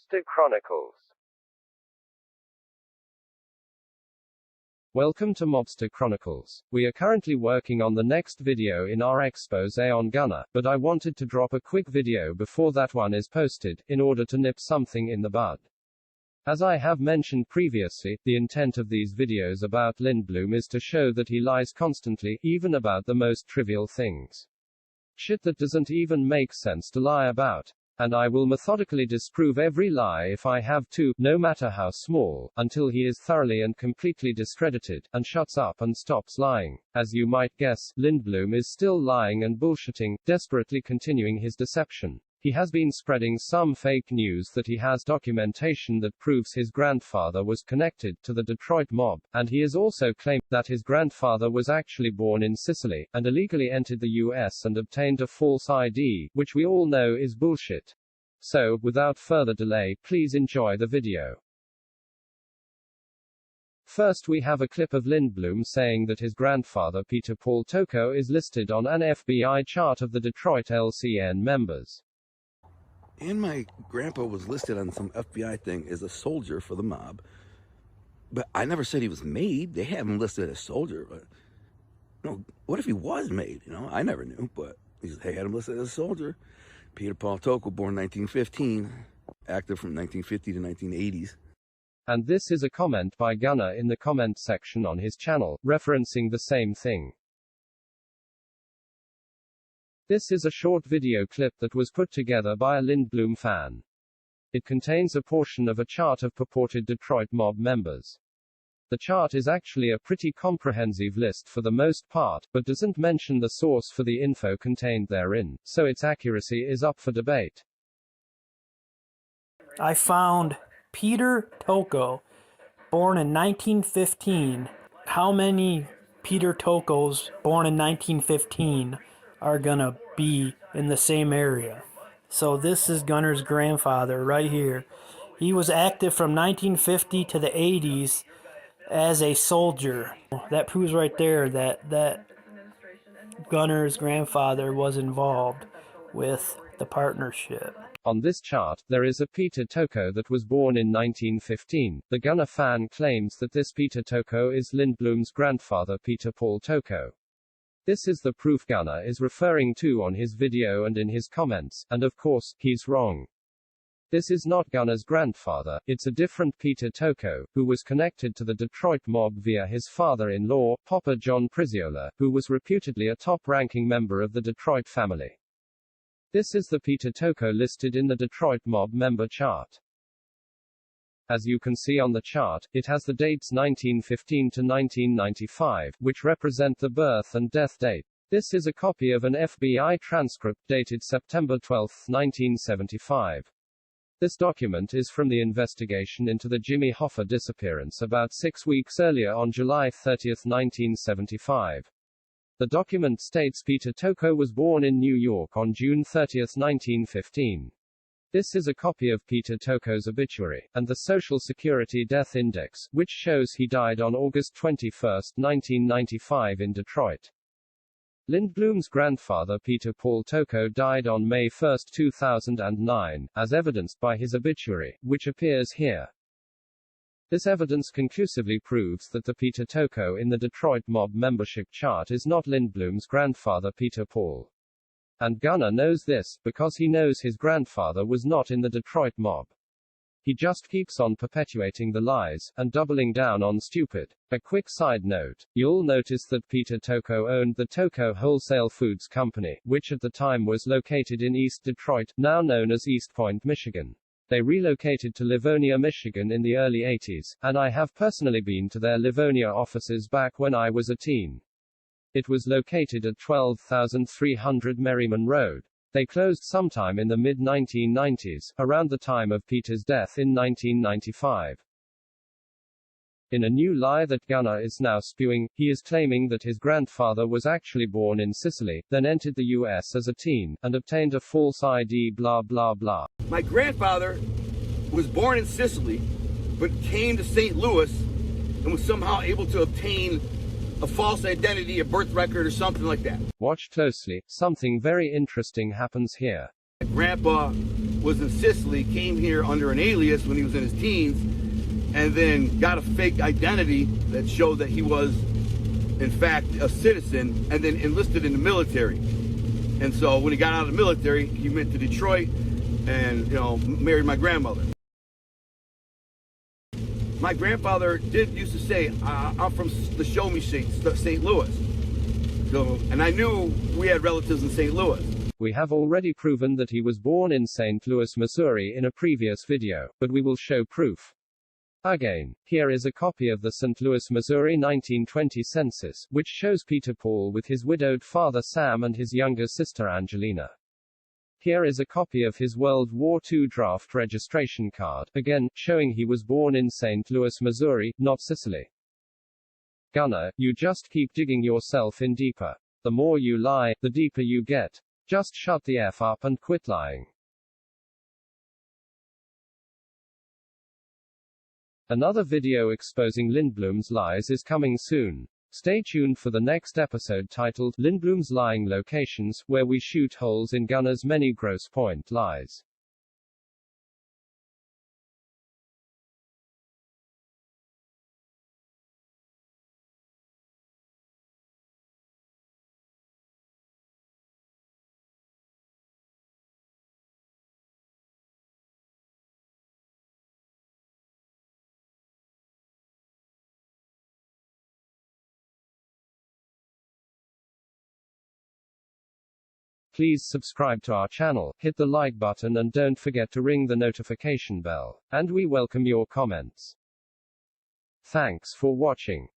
Mobster Chronicles. Welcome to Mobster Chronicles. We are currently working on the next video in our expose on Gunner, but I wanted to drop a quick video before that one is posted, in order to nip something in the bud. As I have mentioned previously, the intent of these videos about Lindbloom is to show that he lies constantly, even about the most trivial things. Shit that doesn't even make sense to lie about. And I will methodically disprove every lie if I have to, no matter how small, until he is thoroughly and completely discredited, and shuts up and stops lying. As you might guess, Lindbloom is still lying and bullshitting, desperately continuing his deception. He has been spreading some fake news that he has documentation that proves his grandfather was connected to the Detroit mob, and he has also claimed that his grandfather was actually born in Sicily, and illegally entered the US and obtained a false ID, which we all know is bullshit. So, without further delay, please enjoy the video. First we have a clip of Lindbloom saying that his grandfather Peter Paul Toko is listed on an FBI chart of the Detroit LCN members. And my grandpa was listed on some FBI thing as a soldier for the mob. But I never said he was made. They have him listed as soldier. But, what if he was made? I never knew. But they had him listed as a soldier. Peter Paul Toko, born 1915. Active from 1950 to 1980s. And this is a comment by Gunner in the comment section on his channel, referencing the same thing. This is a short video clip that was put together by a Lindbloom fan. It contains a portion of a chart of purported Detroit mob members. The chart is actually a pretty comprehensive list for the most part, but doesn't mention the source for the info contained therein, so its accuracy is up for debate. I found Peter Toko, born in 1915. How many Peter Tokos born in 1915 are gonna be in the same area? So this is Gunner's grandfather right here. He was active from 1950 to the 80s as a soldier. That proves right there that Gunner's grandfather was involved with the partnership. On this chart, there is a Peter Toko that was born in 1915. The Gunner fan claims that this Peter Toko is Lindbloom's grandfather Peter Paul Toko. This is the proof Gunner is referring to on his video and in his comments, and of course, he's wrong. This is not Gunner's grandfather, it's a different Peter Toko, who was connected to the Detroit mob via his father-in-law, Papa John Priziola, who was reputedly a top-ranking member of the Detroit family. This is the Peter Toko listed in the Detroit mob member chart. As you can see on the chart, it has the dates 1915 to 1995, which represent the birth and death date. This is a copy of an FBI transcript dated September 12, 1975. This document is from the investigation into the Jimmy Hoffa disappearance about 6 weeks earlier on July 30, 1975. The document states Peter Toko was born in New York on June 30, 1915. This is a copy of Peter Toko's obituary, and the Social Security Death Index, which shows he died on August 21, 1995 in Detroit. Lindbloom's grandfather Peter Paul Toko died on May 1, 2009, as evidenced by his obituary, which appears here. This evidence conclusively proves that the Peter Toko in the Detroit mob membership chart is not Lindbloom's grandfather Peter Paul. And Gunner knows this, because he knows his grandfather was not in the Detroit mob. He just keeps on perpetuating the lies, and doubling down on stupid. A quick side note, you'll notice that Peter Toko owned the Toko Wholesale Foods Company, which at the time was located in East Detroit, now known as East Point, Michigan. They relocated to Livonia, Michigan in the early 80s, and I have personally been to their Livonia offices back when I was a teen. It was located at 12,300 Merriman Road. They closed sometime in the mid-1990s, around the time of Peter's death in 1995. In a new lie that Gunner is now spewing, he is claiming that his grandfather was actually born in Sicily, then entered the US as a teen, and obtained a false ID blah blah blah. My grandfather was born in Sicily, but came to St. Louis and was somehow able to obtain a false identity, a birth record, or something like that. Watch closely, something very interesting happens here. My grandpa was in Sicily, came here under an alias when he was in his teens, and then got a fake identity that showed that he was, in fact, a citizen, and then enlisted in the military. And so when he got out of the military, he went to Detroit and, married my grandmother. My grandfather used to say, I'm from the Show Me State, St. Louis. So, and I knew we had relatives in St. Louis. We have already proven that he was born in St. Louis, Missouri in a previous video, but we will show proof. Again, here is a copy of the St. Louis, Missouri 1920 census, which shows Peter Paul with his widowed father Sam and his younger sister Angelina. Here is a copy of his World War II draft registration card, again, showing he was born in St. Louis, Missouri, not Sicily. Gunner, you just keep digging yourself in deeper. The more you lie, the deeper you get. Just shut the F up and quit lying. Another video exposing Lindbloom's lies is coming soon. Stay tuned for the next episode titled Lindbloom's Lying Locations, where we shoot holes in Gunner's many gross point lies. Please subscribe to our channel, hit the like button and don't forget to ring the notification bell. And we welcome your comments. Thanks for watching.